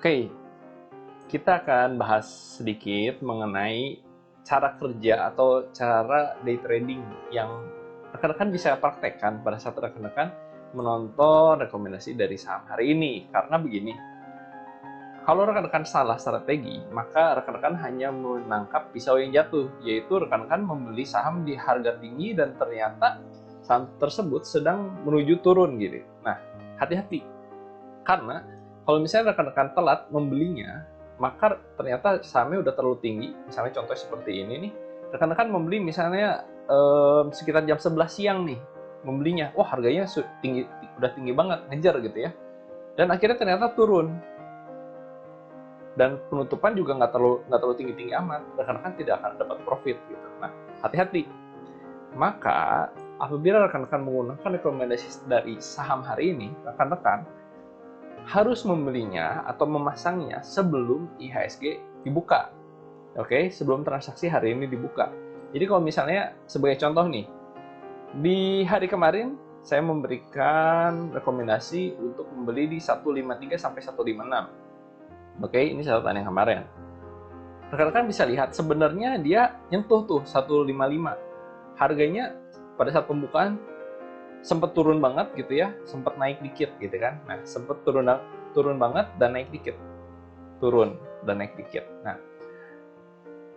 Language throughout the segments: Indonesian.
Oke, kita akan bahas sedikit mengenai cara kerja atau cara day trading yang rekan-rekan bisa praktekkan pada saat rekan-rekan menonton rekomendasi dari saham hari ini. Karena begini, kalau rekan-rekan salah strategi, maka rekan-rekan hanya menangkap pisau yang jatuh, yaitu rekan-rekan membeli saham di harga tinggi dan ternyata saham tersebut sedang menuju turun gitu. Nah, hati-hati. Karena kalau misalnya rekan-rekan telat membelinya, maka ternyata sahamnya udah terlalu tinggi. Misalnya contoh seperti ini nih, rekan-rekan membeli misalnya sekitar jam 11 siang nih, membelinya. Wah, harganya udah tinggi banget, ngejar gitu ya. Dan akhirnya ternyata turun. Dan penutupan juga nggak terlalu tinggi-tinggi amat. Rekan-rekan tidak akan dapat profit gitu. Nah, hati-hati. Maka apabila rekan-rekan menggunakan rekomendasi dari saham hari ini, rekan-rekan harus membelinya atau memasangnya sebelum IHSG dibuka. Oke, sebelum transaksi hari ini dibuka. Jadi kalau misalnya sebagai contoh nih, di hari kemarin saya memberikan rekomendasi untuk membeli di 153 sampai 156. Oke, ini catatan yang kemarin. Rekan-rekan bisa lihat sebenarnya dia nyentuh tuh 155. Harganya pada saat pembukaan sempat turun banget gitu ya, sempat naik dikit gitu kan. Nah, sempat turun banget dan naik dikit. Turun dan naik dikit. Nah,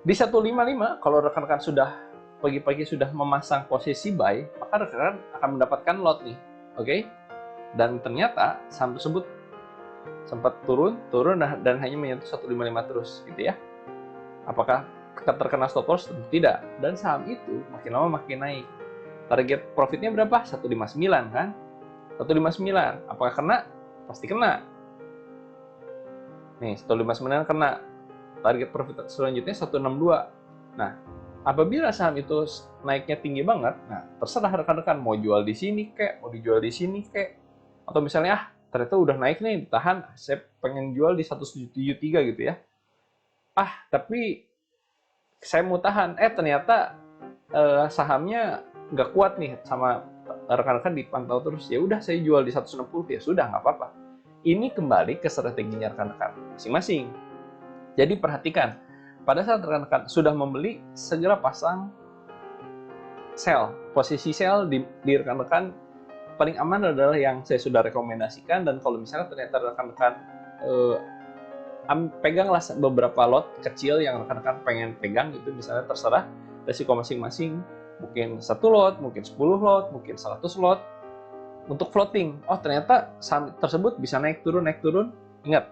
di 155 kalau rekan-rekan sudah pagi-pagi sudah memasang posisi buy, maka rekan-rekan akan mendapatkan lot nih. Oke? Dan ternyata saham tersebut sempat turun dan hanya menyentuh 155 terus gitu ya. Apakah terkena stop loss? Tentu tidak. Dan saham itu makin lama makin naik. Target profitnya berapa? 159 kan? 159. Apakah kena? Pasti kena. Nih, 159 kena. Target profit selanjutnya 162. Nah, apabila saham itu naiknya tinggi banget, nah terserah rekan-rekan mau jual di sini kek, mau dijual di sini kek. Atau misalnya, ternyata udah naik nih, ditahan, saya pengen jual di 173 gitu ya. Tapi saya mau tahan. Ternyata sahamnya nggak kuat nih sama rekan-rekan dipantau terus, ya udah saya jual di 160, ya sudah nggak apa-apa. Ini kembali ke strateginya rekan-rekan masing-masing. Jadi perhatikan, pada saat rekan-rekan sudah membeli, segera pasang sell. Posisi sell di rekan-rekan paling aman adalah yang saya sudah rekomendasikan. Dan kalau misalnya ternyata rekan-rekan peganglah beberapa lot kecil yang rekan-rekan pengen pegang, itu misalnya terserah resiko masing-masing. Mungkin 1 lot, mungkin 10 lot, mungkin 100 lot. Untuk floating, ternyata saham tersebut bisa naik turun. Ingat,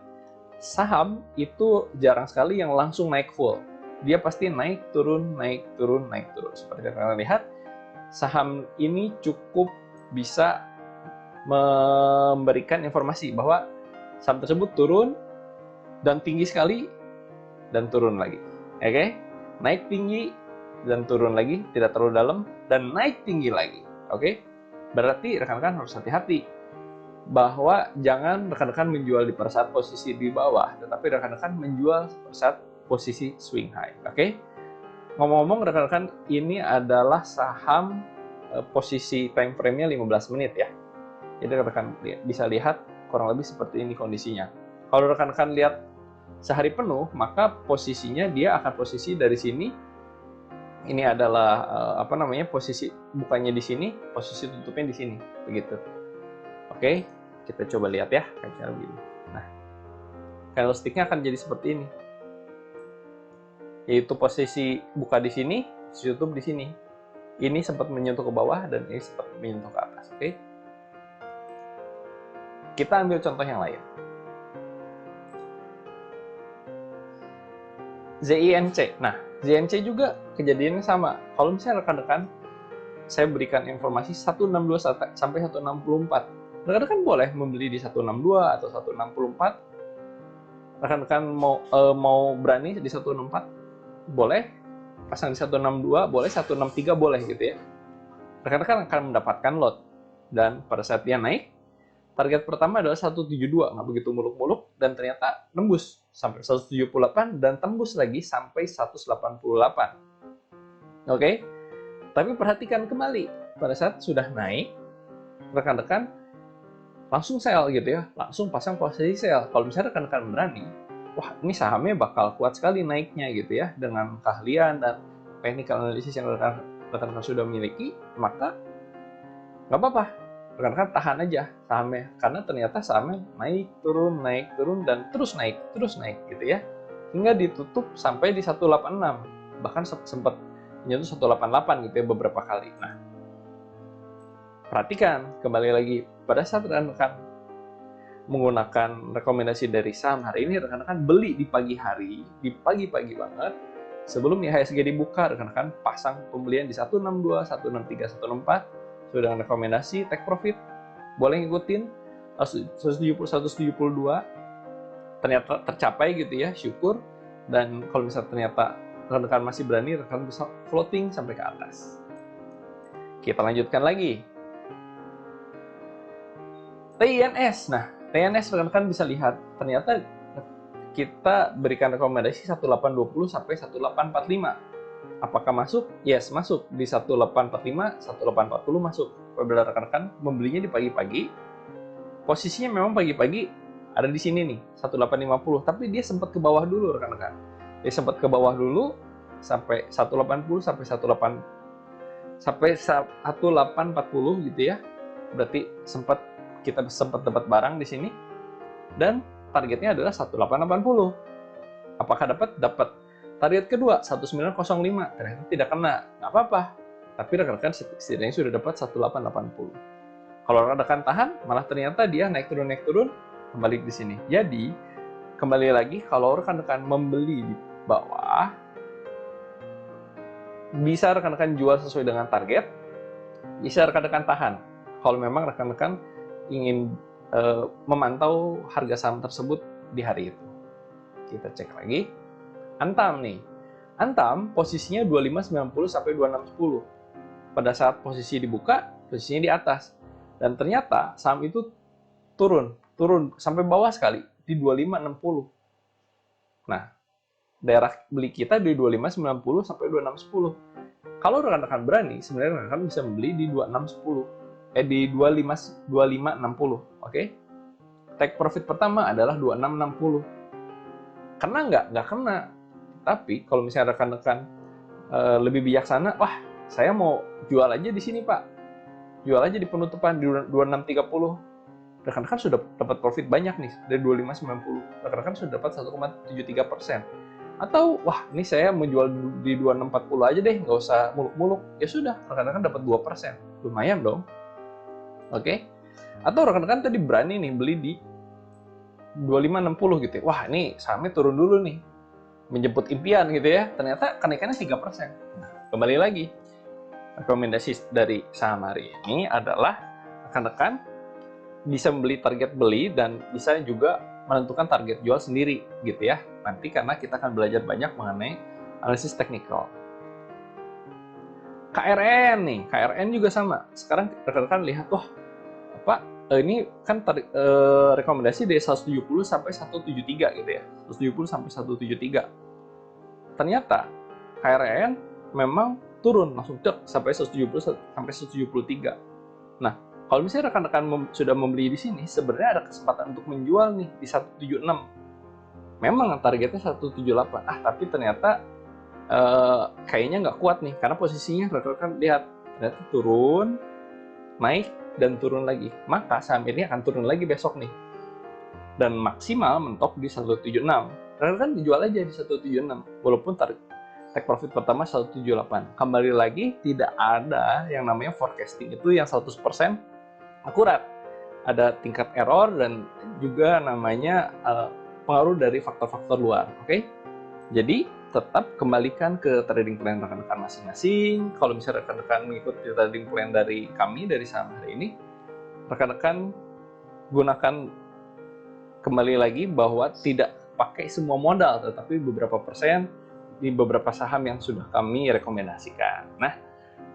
saham itu jarang sekali yang langsung naik full. Dia pasti naik turun. Seperti yang kalian lihat, saham ini cukup bisa memberikan informasi bahwa saham tersebut turun dan tinggi sekali dan turun lagi. Oke? Naik tinggi dan turun lagi, tidak terlalu dalam, dan naik tinggi lagi. Oke? Berarti rekan-rekan harus hati-hati bahwa jangan rekan-rekan menjual di pada saat posisi di bawah, tetapi rekan-rekan menjual pada saat posisi swing high. Oke? Ngomong-ngomong rekan-rekan, ini adalah saham posisi time frame-nya 15 menit ya. Jadi rekan-rekan bisa lihat kurang lebih seperti ini kondisinya. Kalau rekan-rekan lihat sehari penuh, maka posisinya dia akan posisi dari sini. Ini adalah posisi bukanya di sini, posisi tutupnya di sini, begitu. Oke, kita coba lihat ya kayak begini. Nah, candlestick-nya akan jadi seperti ini. Yaitu posisi buka di sini, posisi tutup di sini. Ini sempat menyentuh ke bawah dan ini sempat menyentuh ke atas, oke? Kita ambil contoh yang lain. ZINC. Nah, ZINC juga kejadiannya sama. Kalau misalnya rekan-rekan saya berikan informasi 162 sampai 164, rekan-rekan boleh membeli di 162 atau 164. Rekan-rekan mau berani di 164, boleh. Pasang di 162, boleh. 163, boleh gitu ya. Rekan-rekan akan mendapatkan lot. Dan pada saat dia naik, target pertama adalah 172, nggak begitu muluk-muluk, dan ternyata nembus sampai 178 dan tembus lagi sampai 188. Oke? Tapi perhatikan kembali, pada saat sudah naik, rekan-rekan langsung sell gitu ya, langsung pasang posisi sell. Kalau misalnya rekan-rekan berani, wah ini sahamnya bakal kuat sekali naiknya gitu ya, dengan keahlian dan technical analysis yang rekan-rekan sudah miliki, maka nggak apa-apa, rekan-rekan tahan aja sahamnya, karena ternyata sahamnya naik turun, dan terus naik gitu ya, hingga ditutup sampai di 186, bahkan sempat menyentuh 188 gitu ya beberapa kali. Nah, perhatikan kembali lagi, pada saat rekan-rekan menggunakan rekomendasi dari saham hari ini, rekan-rekan beli di pagi hari, di pagi-pagi banget, sebelum IHSG dibuka, rekan-rekan pasang pembelian di 162, 163, 164, sesuai dengan rekomendasi take profit, boleh ngikutin 170, 172, ternyata tercapai gitu ya, syukur. Dan kalau misalnya ternyata rekan-rekan masih berani, rekan bisa floating sampai ke atas. Kita lanjutkan lagi. TINS. Nah, TINS rekan-rekan bisa lihat, ternyata kita berikan rekomendasi 1820 sampai 1845. Apakah masuk? Yes, masuk. Di 1845, 1840 masuk. Apabila rekan-rekan membelinya di pagi-pagi, posisinya memang pagi-pagi ada di sini nih, 1850. Tapi dia sempat ke bawah dulu rekan-rekan. Dia sempat ke bawah dulu sampai 180 sampai 1840 gitu ya. Berarti kita sempat dapat barang di sini, dan targetnya adalah 1880. Apakah dapat? Dapat. Target kedua 1905, ternyata tidak kena, nggak apa-apa. Tapi rekan-rekan setidaknya sudah dapat 1880. Kalau rekan tahan, malah ternyata dia naik turun kembali di sini. Jadi kembali lagi, kalau rekan-rekan membeli di bawah, bisa rekan-rekan jual sesuai dengan target, bisa rekan-rekan tahan. Kalau memang rekan-rekan ingin memantau harga saham tersebut di hari itu. Kita cek lagi. Antam nih. Antam posisinya 2590 sampai 2610. Pada saat posisi dibuka, posisinya di atas. Dan ternyata saham itu turun sampai bawah sekali di 2560. Nah, daerah beli kita di 2590 sampai 2610. Kalau rekan-rekan berani, sebenarnya rekan bisa membeli di 2610. Di 2560, oke? Take profit pertama adalah 2660. Kena nggak kena. Tapi kalau misalnya rekan-rekan lebih bijaksana, wah saya mau jual aja di sini Pak, jual aja di penutupan di 2630. Rekan-rekan sudah dapat profit banyak nih dari 2590. Rekan-rekan sudah dapat 1,73%. Atau wah ini saya menjual di 2640 aja deh, nggak usah muluk-muluk. Ya sudah, rekan-rekan dapat 2%. Lumayan dong. Oke. Atau rekan-rekan tadi berani nih beli di 2560 gitu ya. Wah, ini sahamnya turun dulu nih, menjemput impian gitu ya. Ternyata kenaikannya 3%. Nah, kembali lagi, rekomendasi dari saham hari ini adalah rekan-rekan bisa membeli target beli dan bisa juga menentukan target jual sendiri gitu ya. Nanti karena kita akan belajar banyak mengenai analisis teknikal. KRN nih, KRN juga sama. Sekarang rekan-rekan lihat, wah, ini kan rekomendasi dari 170 sampai 173 gitu ya. 170 sampai 173. Ternyata KRN memang turun langsung sampai 170 sampai 173. Nah, kalau misalnya rekan-rekan sudah membeli di sini, sebenarnya ada kesempatan untuk menjual nih di 176. Memang targetnya 178. Tapi ternyata kayaknya nggak kuat nih, karena posisinya rekan-rekan lihat ternyata turun, naik dan turun lagi. Maka saham ini akan turun lagi besok nih, dan maksimal mentok di 176. Rekan-rekan dijual aja di 176 walaupun take profit pertama 178. Kembali lagi, tidak ada yang namanya forecasting itu yang 100% akurat. Ada tingkat error dan juga namanya pengaruh dari faktor-faktor luar. Oke? Jadi tetap kembalikan ke trading plan rekan-rekan masing-masing. Kalau misalnya rekan-rekan mengikuti trading plan dari kami, dari saham hari ini, rekan-rekan gunakan kembali lagi bahwa tidak pakai semua modal, tetapi beberapa persen di beberapa saham yang sudah kami rekomendasikan. Nah,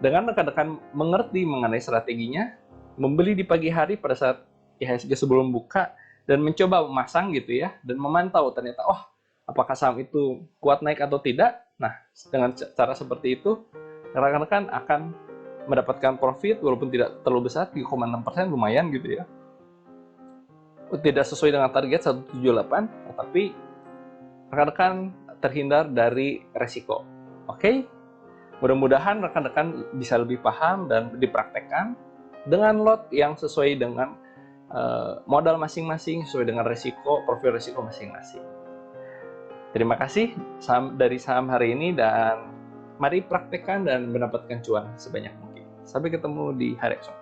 dengan rekan-rekan mengerti mengenai strateginya, membeli di pagi hari pada saat IHSG sebelum buka, dan mencoba memasang gitu ya, dan memantau ternyata, apakah saham itu kuat naik atau tidak. Nah, dengan cara seperti itu, rekan-rekan akan mendapatkan profit walaupun tidak terlalu besar, 3,6%, lumayan gitu ya. tidak sesuai dengan target 178, tetapi rekan-rekan terhindar dari resiko. Oke? Mudah-mudahan rekan-rekan bisa lebih paham dan dipraktekkan dengan lot yang sesuai dengan modal masing-masing, sesuai dengan resiko, profil resiko masing-masing. Terima kasih dari saham hari ini, dan mari praktekkan dan mendapatkan cuan sebanyak mungkin. Sampai ketemu di hari esok.